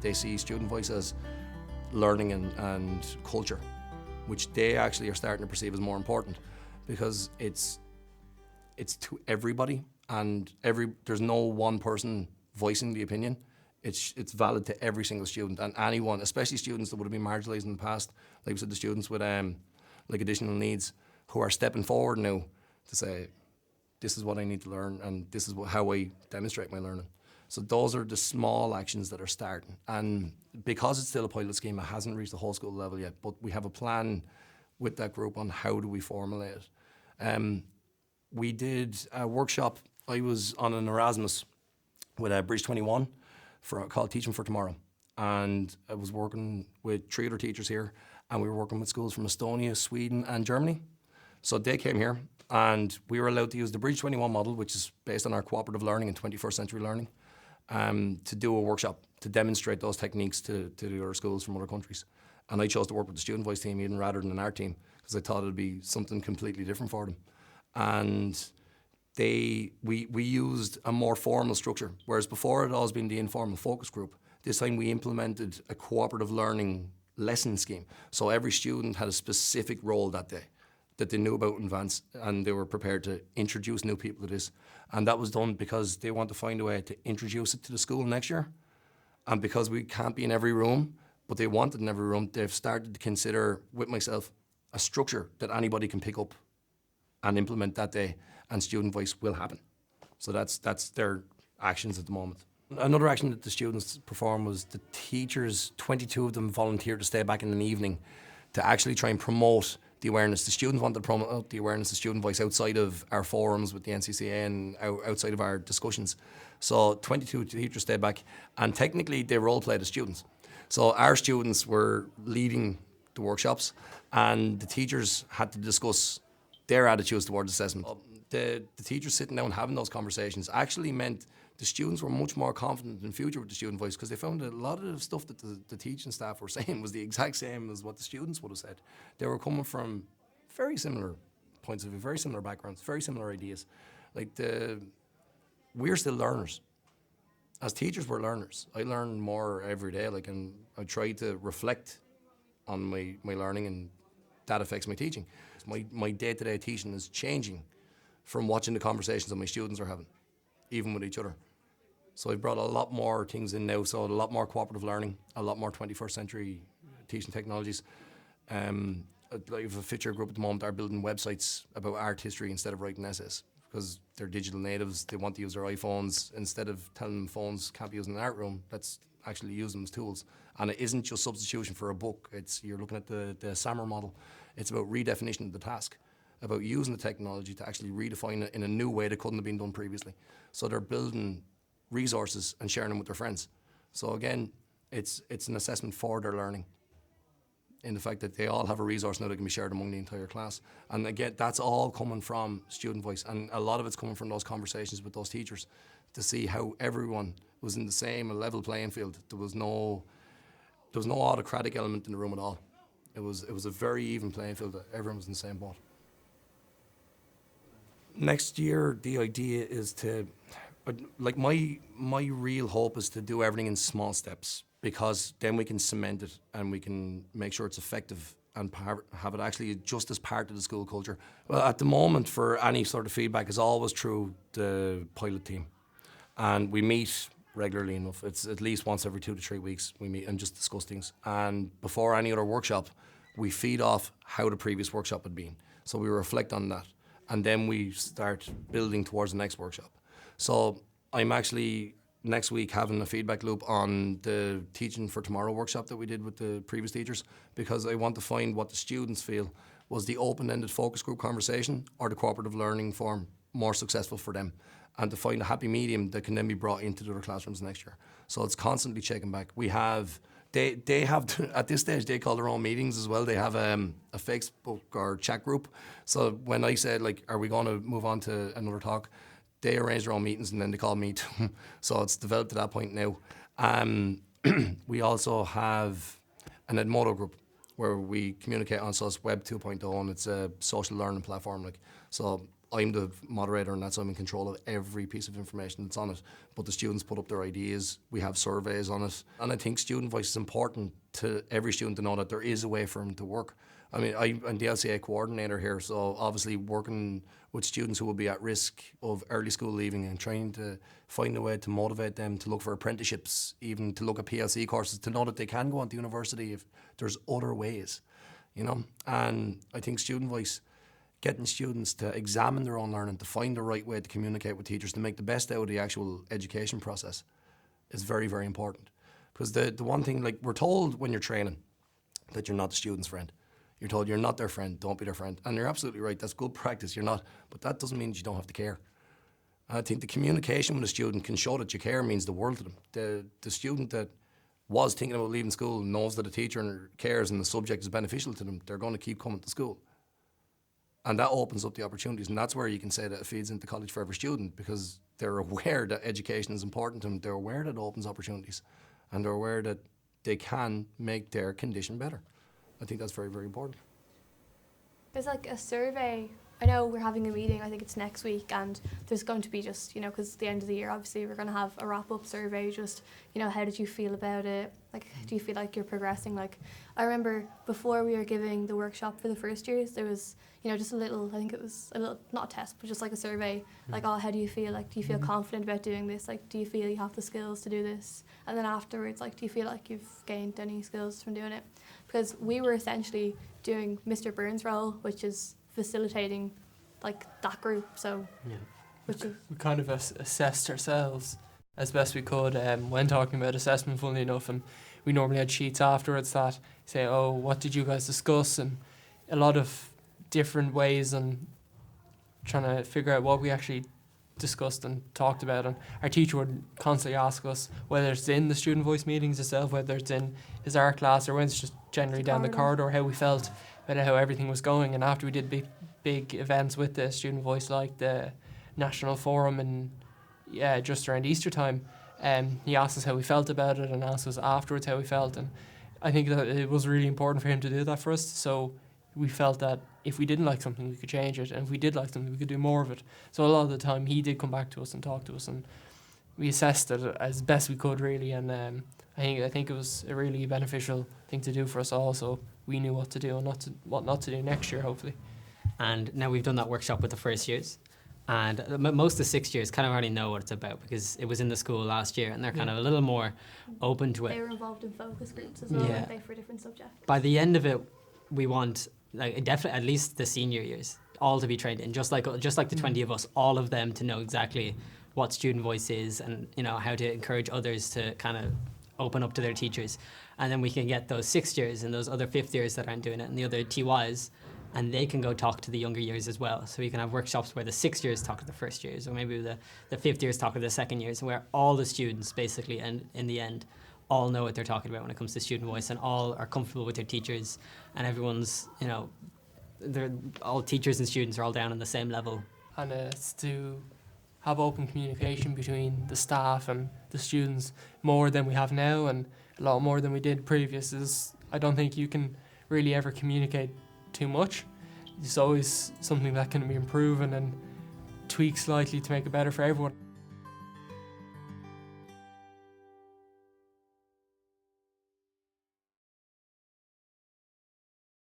They see student voice as learning and culture, which they actually are starting to perceive as more important, because it's to everybody, and there's no one person voicing the opinion. It's valid to every single student, and anyone, especially students that would have been marginalised in the past, like we said, the students with like additional needs, who are stepping forward now to say, this is what I need to learn, and this is how I demonstrate my learning. So those are the small actions that are starting. And because it's still a pilot scheme, it hasn't reached the whole school level yet, but we have a plan with that group on how do we formulate it. We did a workshop. I was on an Erasmus with Bridge 21 called Teaching for Tomorrow. And I was working with 3 other teachers here, and we were working with schools from Estonia, Sweden, and Germany. So they came here, and we were allowed to use the Bridge 21 model, which is based on our cooperative learning and 21st century learning, to do a workshop to demonstrate those techniques to the other schools from other countries. And I chose to work with the student voice team even rather than our team, because I thought it'd be something completely different for them. And we used a more formal structure, whereas before it had always been the informal focus group. This time we implemented a cooperative learning lesson scheme. So every student had a specific role that day that they knew about in advance, and they were prepared to introduce new people to this. And that was done because they want to find a way to introduce it to the school next year. And because we can't be in every room, but they want it in every room, they've started to consider, with myself, a structure that anybody can pick up and implement that day, and student voice will happen. So that's their actions at the moment. Another action that the students performed was the teachers, 22 of them volunteered to stay back in an evening to actually try and promote the awareness. The students wanted to promote the awareness of student voice outside of our forums with the NCCA and outside of our discussions. So 22 teachers stayed back, and technically they role played as students. So our students were leading the workshops, and the teachers had to discuss their attitudes towards assessment. The teachers sitting down and having those conversations actually meant the students were much more confident in future with the student voice, because they found that a lot of the stuff that the teaching staff were saying was the exact same as what the students would have said. They were coming from very similar points of view, very similar backgrounds, very similar ideas. We're still learners. As teachers, we're learners. I learn more every day, and I try to reflect on my learning, and that affects my teaching. My day-to-day teaching is changing from watching the conversations that my students are having, even with each other. So I've brought a lot more things in now, so a lot more cooperative learning, a lot more 21st century teaching technologies. I have a Fitcher group at the moment that are building websites about art history instead of writing essays, because they're digital natives. They want to use their iPhones. Instead of telling them phones can't be used in an art room, let's actually use them as tools. And it isn't just substitution for a book. You're looking at the SAMR model. It's about redefinition of the task, about using the technology to actually redefine it in a new way that couldn't have been done previously. So they're building resources and sharing them with their friends. So again, it's an assessment for their learning, in the fact that they all have a resource now that can be shared among the entire class. And again, that's all coming from student voice, and a lot of it's coming from those conversations with those teachers to see how everyone was in the same level playing field. There was no autocratic element in the room at all. It was a very even playing field. Everyone was in the same boat. Next year, the idea is to, my real hope is to do everything in small steps, because then we can cement it and we can make sure it's effective and have it actually just as part of the school culture. Well, at the moment, for any sort of feedback, is always through the pilot team. And we meet regularly enough. It's at least once every 2 to 3 weeks we meet and just discuss things. And before any other workshop, we feed off how the previous workshop had been. So we reflect on that. And then we start building towards the next workshop. So I'm actually next week having a feedback loop on the Teaching for Tomorrow workshop that we did with the previous teachers, because I want to find what the students feel was the open-ended focus group conversation or the cooperative learning form more successful for them, and to find a happy medium that can then be brought into the other classrooms next year. So it's constantly checking back. They have, at this stage, they call their own meetings as well. They have a Facebook or chat group. So when I said, are we going to move on to another talk, they arrange their own meetings and then they call me too. So it's developed to that point now. We also have an Edmodo group where we communicate on SOS Web 2.0, and it's a social learning platform. So I'm the moderator, and that's I'm in control of every piece of information that's on it. But the students put up their ideas. We have surveys on it, and I think student voice is important to every student to know that there is a way for them to work. I mean, I'm the LCA coordinator here, so obviously working with students who will be at risk of early school leaving and trying to find a way to motivate them to look for apprenticeships, even to look at PLC courses, to know that they can go on to university if there's other ways, you know. And I think student voice, getting students to examine their own learning, to find the right way to communicate with teachers, to make the best out of the actual education process is very, very important. Because the one thing, like, we're told when you're training that you're not the student's friend. You're told you're not their friend, don't be their friend. And you're absolutely right, that's good practice, you're not. But that doesn't mean you don't have to care. I think the communication with a student can show that you care means the world to them. The student that was thinking about leaving school knows that the teacher cares and the subject is beneficial to them, they're going to keep coming to school. And that opens up the opportunities, and that's where you can say that it feeds into College for every student, because they're aware that education is important to them, they're aware that it opens opportunities, and they're aware that they can make their condition better. I think that's very, very important. There's like a survey. I know we're having a meeting, I think it's next week, and there's going to be just, you know, because at the end of the year, obviously, we're going to have a wrap-up survey, just, you know, how did you feel about it? Like, do you feel like you're progressing? Like, I remember before we were giving the workshop for the first years, there was, you know, just a little, I think it was a little, not a test, but just like a survey, like, oh, how do you feel? Like, do you feel confident about doing this? Like, do you feel you have the skills to do this? And then afterwards, like, do you feel like you've gained any skills from doing it? Because we were essentially doing Mr. Burns' role, which is facilitating like that group. So we kind of assessed ourselves as best we could when talking about assessment, funnily enough, and we normally had sheets afterwards that say, oh, what did you guys discuss, and a lot of different ways and trying to figure out what we actually discussed and talked about. And our teacher would constantly ask us, whether it's in the student voice meetings itself, whether it's in his art class, or when it's just generally down the corridor, how we felt about how everything was going. And after we did big events with the student voice, like the National Forum and just around Easter time, he asked us how we felt about it and asked us afterwards how we felt. And I think that it was really important for him to do that for us. So we felt that if we didn't like something, we could change it, and if we did like something, we could do more of it. So a lot of the time he did come back to us and talk to us, and we assessed it as best we could, really. And I think it was a really beneficial thing to do for us all, so we knew what to do and what not to do next year, hopefully. And now we've done that workshop with the first years, and most of the sixth years kind of already know what it's about, because it was in the school last year, and they're kind of a little more open to it. They were involved in focus groups as well, weren't they, for different subjects? By the end of it, we want, like, definitely at least the senior years all to be trained in, just like the 20 of us, all of them to know exactly what student voice is, and, you know, how to encourage others to kind of open up to their teachers. And then we can get those sixth years and those other fifth years that aren't doing it, and the other TYs, and they can go talk to the younger years as well. So we can have workshops where the sixth years talk to the first years, or maybe the fifth years talk to the second years, where all the students basically, and in the end, all know what they're talking about when it comes to student voice, and all are comfortable with their teachers, and everyone's, you know, all teachers and students are all down on the same level. And it's to have open communication between the staff and the students more than we have now, and a lot more than we did previous. I don't think you can really ever communicate too much. It's always something that can be improved and tweaked slightly to make it better for everyone.